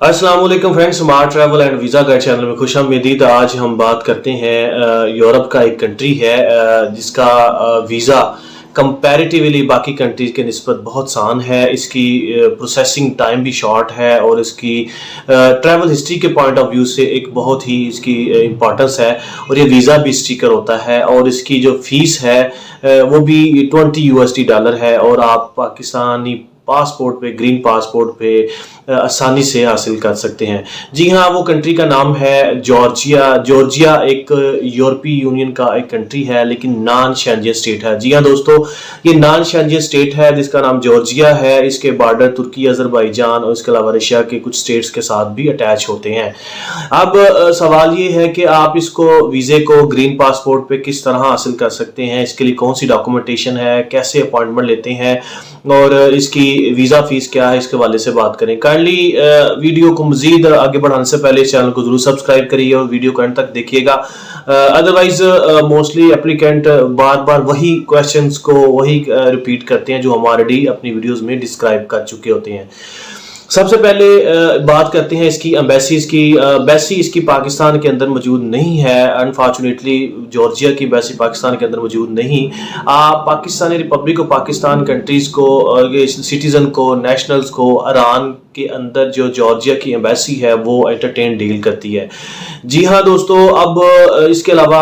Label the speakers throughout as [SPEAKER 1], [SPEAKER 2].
[SPEAKER 1] अस्सलाम वालेकुम friends, smart travel and visa guide channel में खुशामदीद। आज हम बात करते हैं यूरोप का एक कंट्री है जिसका वीज़ा कंपैरेटिवली बाकी कंट्रीज के निस्बत बहुत आसान है। इसकी प्रोसेसिंग टाइम भी शॉर्ट है और इसकी ट्रैवल हिस्ट्री के पॉइंट ऑफ व्यू से एक बहुत ही इसकी इम्पोर्टेंस है। और ये वीज़ा भी स्टिकर होता है और इसकी जो फीस है वो भी $20 है और आप पाकिस्तानी पासपोर्ट पे, ग्रीन पासपोर्ट पे आसानी से हासिल कर सकते हैं। जी हाँ, वो कंट्री का नाम है जॉर्जिया। जॉर्जिया एक यूरोपीय यूनियन का एक कंट्री है लेकिन नॉन शेंजन स्टेट है। जी हाँ दोस्तों, ये नॉन शेंजन स्टेट है जिसका नाम जॉर्जिया है। इसके बॉर्डर तुर्की, अजरबैजान और इसके अलावा रशिया के कुछ स्टेट्स के साथ भी अटैच होते हैं। अब सवाल ये है कि आप इसको वीज़े को ग्रीन पासपोर्ट पे किस तरह हासिल कर सकते हैं, इसके लिए कौन सी डॉक्यूमेंटेशन है, कैसे अपॉइंटमेंट लेते हैं और इसकी वीज़ा फीस क्या है, इसके वाले से बात करें। काइंडली वीडियो को मजीद आगे बढ़ाने से पहले इस चैनल को जरूर सब्सक्राइब करिए और वीडियो को एंड तक देखिएगा। अदरवाइज मोस्टली एप्लीकेंट बार बार वही क्वेश्चंस को वही रिपीट करते हैं जो हम ऑलरेडी अपनी वीडियोस में डिस्क्राइब कर चुके होते हैं। सबसे पहले बात करते हैं इसकी एम्बेसीज की। एम्बेसी इसकी पाकिस्तान के अंदर मौजूद नहीं है। अनफॉर्चुनेटली जॉर्जिया की एम्बेसी पाकिस्तान के अंदर मौजूद नहीं। पाकिस्तानी रिपब्लिक और पाकिस्तान कंट्रीज़ को, सिटीज़न को, नेशनल्स को ईरान के अंदर जो जॉर्जिया की एम्बेसी है वो एंटरटेन डील करती है। जी हाँ दोस्तों, अब इसके अलावा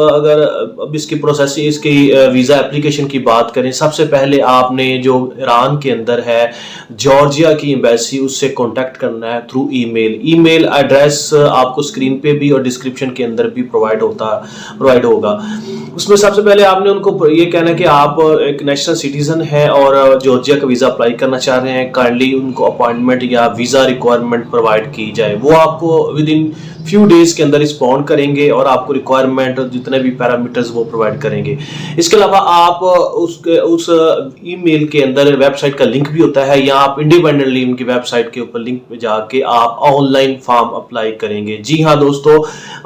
[SPEAKER 1] अगर अब इसकी प्रोसेसिंग, इसकी वीज़ा एप्लीकेशन की बात करें, सबसे पहले आपने जो ईरान के अंदर है जॉर्जिया की एम्बेसी, उससे कांटेक्ट करना है थ्रू ईमेल। ईमेल एड्रेस आपको स्क्रीन पे भी और डिस्क्रिप्शन के अंदर भी प्रोवाइड होगा। उसमें सबसे पहले आपने उनको ये कहना है कि आप एक नेशनल सिटीजन हैं और जॉर्जिया का वीज़ा अप्लाई करना चाह रहे हैं। काइंडली उनको अपॉइंटमेंट या वीज़ा रिक्वायरमेंट प्रोवाइड की जाए। वो आपको विद इन फ्यू डेज के अंदर रिस्पॉन्ड करेंगे और आपको रिक्वायरमेंट जितने भी पैरामीटर्स वो प्रोवाइड करेंगे। इसके अलावा आप उस ईमेल के अंदर वेबसाइट का लिंक भी होता है, या आप इंडिपेंडेंटली उनकी वेबसाइट के ऊपर लिंक पे जाके आप ऑनलाइन फॉर्म अप्लाई करेंगे। जी हाँ दोस्तों,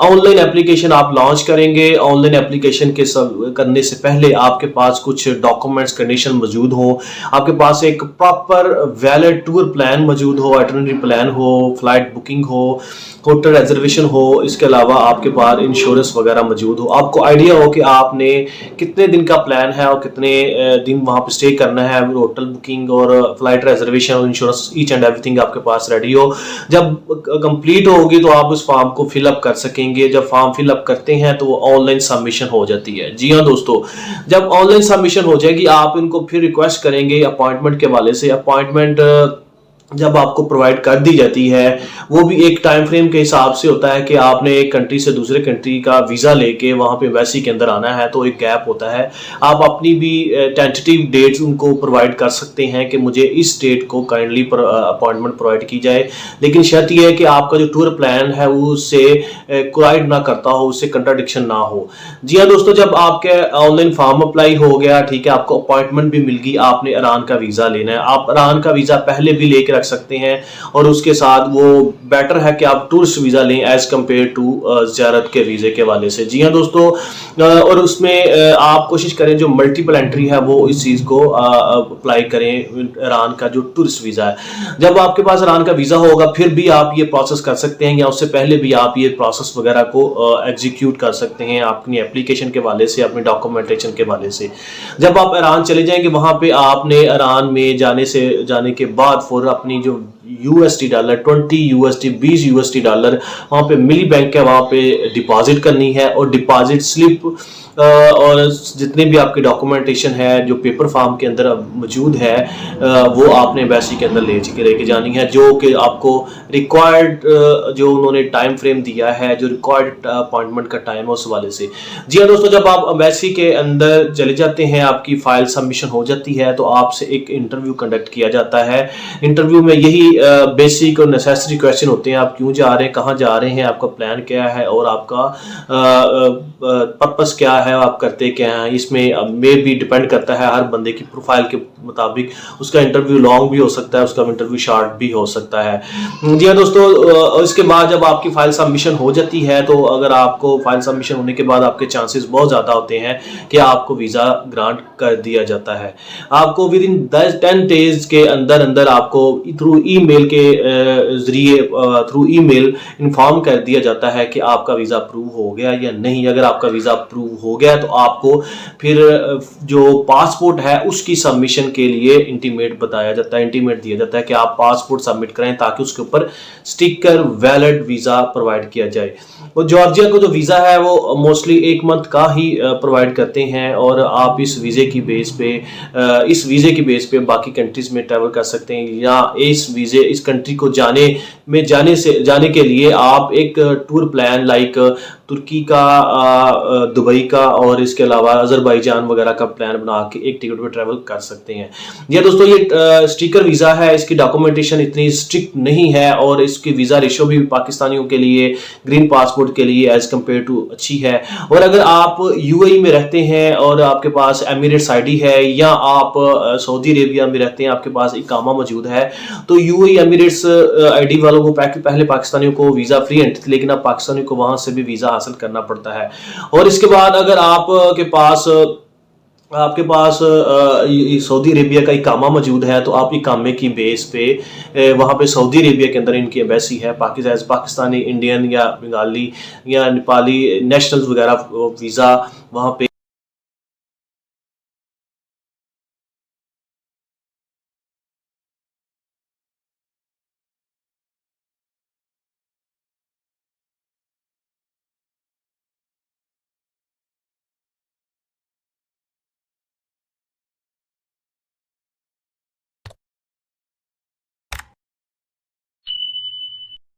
[SPEAKER 1] ऑनलाइन एप्लीकेशन आप लॉन्च करेंगे। ऑनलाइन एप्लीकेशन के करने से पहले आपके पास कुछ डॉक्यूमेंट्स, कंडीशन मौजूद हो। आपके पास एक प्रॉपर वैलिड टूर प्लान मौजूद हो, आइटनरी प्लान हो, फ्लाइट बुकिंग हो, होटल रिजर्वेशन हो। इसके अलावा आपके पास इंश्योरेंस वगैरह मौजूद हो। आपको आइडिया हो कि आपने कितने दिन का प्लान है और कितने दिन वहाँ पे स्टे करना है। होटल बुकिंग और फ्लाइट रिजर्वेशन और इंश्योरेंस, ईच एंड एवरीथिंग आपके पास रेडी हो। जब कंप्लीट होगी तो आप उस फॉर्म को फिलअप कर सकेंगे। जब फॉर्म फिलअप करते हैं तो वो ऑनलाइन सबमिशन हो जाती है। जी हाँ दोस्तों, जब ऑनलाइन सबमिशन हो जाएगी आप इनको फिर रिक्वेस्ट करेंगे अपॉइंटमेंट के वाले से। अपॉइंटमेंट जब आपको प्रोवाइड कर दी जाती है वो भी एक टाइम फ्रेम के हिसाब से होता है कि आपने एक कंट्री से दूसरे कंट्री का वीज़ा लेके वहाँ पे एम्बेसी के अंदर आना है, तो एक गैप होता है। आप अपनी भी टेंटेटिव डेट्स उनको प्रोवाइड कर सकते हैं कि मुझे इस डेट को काइंडली अपॉइंटमेंट प्रोवाइड की जाए, लेकिन शर्त यह है कि आपका जो टूर प्लान है वो उससे कोलाइड ना करता हो, उससे कंट्राडिक्शन ना हो। जी हाँ दोस्तों, जब आपके ऑनलाइन फॉर्म अप्लाई हो गया, ठीक है, आपको अपॉइंटमेंट भी मिल गई, आपने ईरान का वीज़ा लेना है। आप ईरान का वीज़ा पहले भी लेकर रख सकते हैं और उसके साथ वो बेटर है कि आप टूरिस्ट वीज़ा लें एज कंपेयर टू ज़ियारत के वीज़े के वाले से। जी हाँ दोस्तों, और उसमें आप कोशिश करें जो मल्टीपल एंट्री है वो इस चीज़ को अप्लाई करें, ईरान का जो टूरिस्ट वीज़ा है। जब आपके पास ईरान का वीज़ा होगा फिर भी आप ये प्रोसेस कर सकते हैं, या उससे पहले भी आप ये प्रोसेस वगैरह को एग्जीक्यूट कर सकते हैं अपनी एप्लीकेशन के वाले से, अपनी डॉक्यूमेंटेशन के वाले से। जब आप ईरान चले जाएंगे वहाँ पे आपने ईरान में जाने के बाद फिर अपनी जो USD dollar 20 USD 20 USD dollar वहाँ पे मिली बैंक है वहाँ पे डिपॉजिट करनी है, और डिपॉजिट स्लिप और जितने भी आपके डॉक्यूमेंटेशन है जो पेपर फॉर्म के अंदर मौजूद है वो आपने एम्बेसी के अंदर लेके जानी है, जो कि आपको रिक्वायर्ड जो उन्होंने टाइम फ्रेम दिया है, जो रिक्वायर्ड अपॉइंटमेंट का टाइम है उस वाले से। जी हाँ दोस्तों, जब आप एम्बेसी के अंदर चले जाते हैं, आपकी फाइल सबमिशन हो जाती है तो आपसे एक इंटरव्यू कंडक्ट किया जाता है। इंटरव्यू में यही बेसिक और नेसेसरी क्वेश्चन होते हैं। आप क्यों जा रहे हैं, कहाँ जा रहे हैं, आपका प्लान क्या है और आपका पर्पस क्या है, आप करते क्या हैं। इसमें मे भी डिपेंड करता है हर बंदे की प्रोफाइल के मुताबिक उसका इंटरव्यू लॉन्ग भी हो सकता है, उसका इंटरव्यू शॉर्ट भी हो सकता है। जी हाँ दोस्तों, इसके बाद जब आपकी फाइल सबमिशन हो जाती है तो अगर आपको फाइल सबमिशन होने के बाद आपके चांसेस बहुत ज़्यादा होते हैं कि आपको वीज़ा ग्रांट कर दिया जाता है। आपको विद इन 10 डेज के अंदर अंदर आपको थ्रू ईमेल के जरिए थ्रू ईमेल इन्फॉर्म कर दिया जाता है कि आपका वीज़ा अप्रूव हो गया या नहीं। अगर आपका वीज़ा अप्रूव हो गया तो आपको फिर जो पासपोर्ट है उसकी सबमिशन के लिए इंटीमेट बताया जाता है, इंटीमेट दिया जाता है कि आप पासपोर्ट सबमिट करें ताकि उसके ऊपर स्टिकर वैलिड वीज़ा प्रोवाइड किया जाए। और जॉर्जिया को जो वीज़ा है वो मोस्टली 1 मंथ का ही प्रोवाइड करते हैं और आप इस वीज़े की बेस पे बाकी कंट्रीज़ में ट्रैवल कर सकते हैं, या इस कंट्री को जाने के लिए आप एक टूर प्लान लाइक तुर्की का, दुबई का और इसके अलावा अजरबैजान वगैरह का प्लान बना के एक टिकट पर ट्रैवल कर सकते हैं। ये दोस्तों ये स्टिकर वीज़ा है, इसकी डॉक्यूमेंटेशन इतनी स्ट्रिक्ट नहीं है और इसकी वीज़ा रेशो भी पाकिस्तानियों के लिए ग्रीन पासपोर्ट के लिए एज कम्पेयर टू अच्छी है। और अगर आप यूएई में रहते हैं और आपके पास एमिरेट्स आईडी है, या आप सऊदी अरेबिया में रहते हैं आपके पास इकामा मौजूद है, तो यूएई एमिरेट्स आईडी वालों को पहले पाकिस्तानियों को वीज़ा फ्री एंट्री थी, लेकिन अब पाकिस्तानियों को वहां से भी वीज़ा हासिल करना पड़ता है। और इसके बाद अगर आपके पास सऊदी अरेबिया का इकामा मौजूद है तो आप इकामे की बेस पे वहाँ पे सऊदी अरेबिया के अंदर इनकी एम्बेसी है, पाकिस्तानी, इंडियन या बंगाली या नेपाली नेशनल्स वगैरह वीज़ा वहाँ पे